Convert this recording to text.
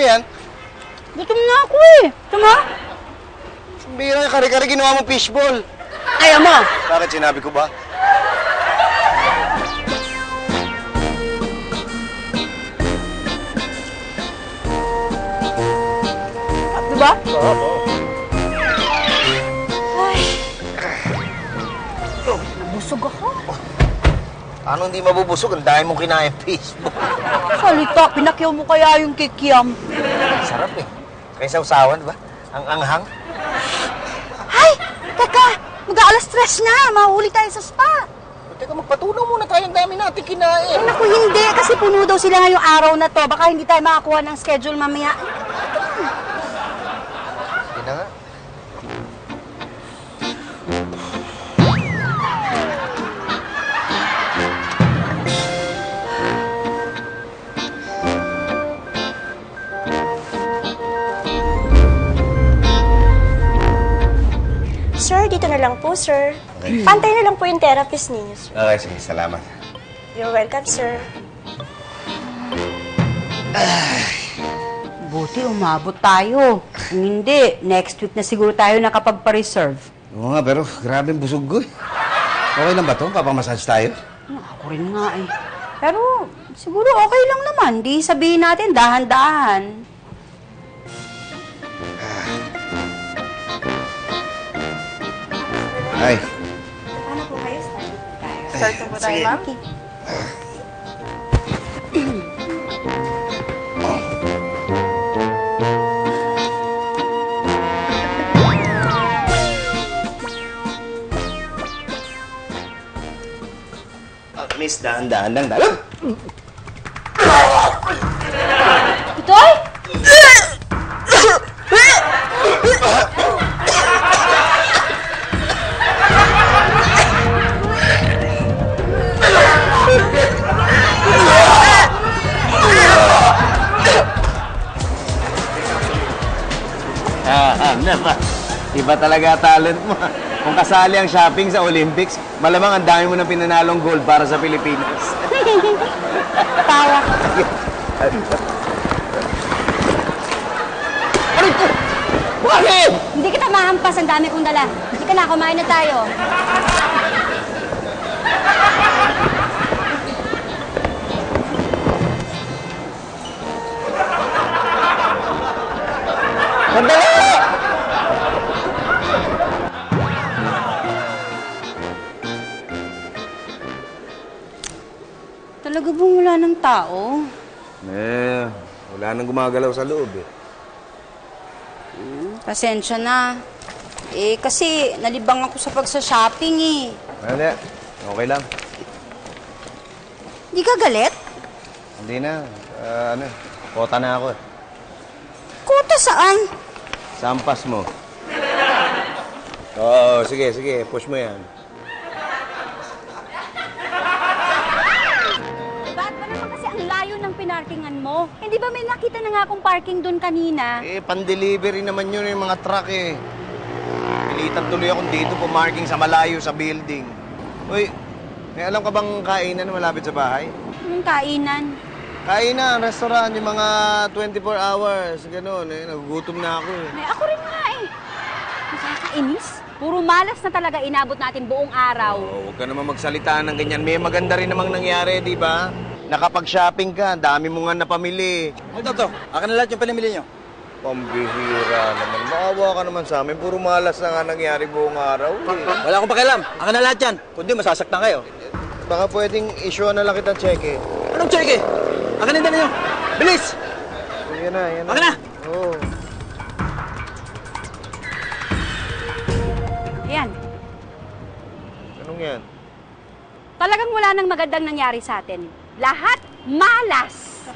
yan? Gutom na ako eh. Tama? Bira, kare-kare ginawa mo fishball. Ayaw mo. Bakit sinabi ko ba? Diba? Oo. Ay. Nabusog ako. Ano hindi mabubusog? Ang dahil mong kinain fishball. Salita, pinakyaw mo kaya yung kikiam. Sarap eh. Kaysa usawan, diba? Ang anghang. Ay! Teka! Mag-aalas 3 na. Mahuli tayo sa spa. Teka, magpatunaw muna tayo. Ang dami natin kinain. Ay, naku, hindi. Kasi puno daw sila ngayong araw na to. Baka hindi tayo makakuha ng schedule mamaya. Hindi na nga. Sir, dito na lang po, sir. Okay. Pantay na lang po yung therapist ninyo, sir. Okay, sige. Salamat. You're welcome, sir. Buti umabot tayo. Kung hindi, next week na siguro tayo nakapagpa-reserve. Oo nga, pero grabe busog ko eh. Okay lang ba ito? Papamassage tayo? Ako rin nga eh. Pero siguro okay lang naman. Di sabihin natin dahan-dahan. Ay. Ano po kayo, sir? Start po tayo, sige. ma'am. Miss, dahan-dahan lang. Dahan! Itoy! Naman. Iba talaga talent mo. Kung kasali ang shopping sa Olympics, malamang ang dami mo na pinanalong gold para sa Pilipinas. Tawa. Aray ko! Bakit? Hindi kita mahampas. Ang dami kong dala. Hindi ka na. Kumain na tayo. Sandali! Talaga bang wala ng tao? Wala nang gumagalaw sa loob eh. Pasensya na. Eh, kasi nalibang ako sa pagsa-shopping eh. Hindi, okay lang. Di ka galit? Hindi na. Kota na ako eh. Kuta saan? Sampas mo. Oo, sige. Push mo yan. Ba't ba naman kasi ang layo ng pinarkingan mo? Hindi ba may nakita na nga akong parking doon kanina? Eh, pan-delivery naman yun yung mga truck eh. Pilitan tuloy akong dito pumarking sa malayo sa building. Uy, may alam ka bang kainan na malapit sa bahay? Anong kainan? Kainan, restaurant, yung mga 24 hours, gano'n eh. Nagugutom na ako eh. May ako rin nga eh. Nakakainis. Puro malas na talaga inabot natin buong araw. Oh, huwag ka naman magsalita ng ganyan. May maganda rin namang nangyari, di ba? Nakapag-shopping ka, dami mo nga napamili. Ay, Toto, akin na lahat yung pinamili nyo. Pambihira naman. Maawa ka naman sa amin. Puro malas na nga nangyari buong araw eh. Wala akong pakialam. Akin na lahat yan. Kundi masasaktan kayo. Baka pwedeng issue na lang kitang cheque. Anong cheque? Akin na nyo. Bilis! Yan na. Akin na! Oo. Ayan. Anong yan? Talagang wala nang magandang nangyari sa atin. Lahat malas.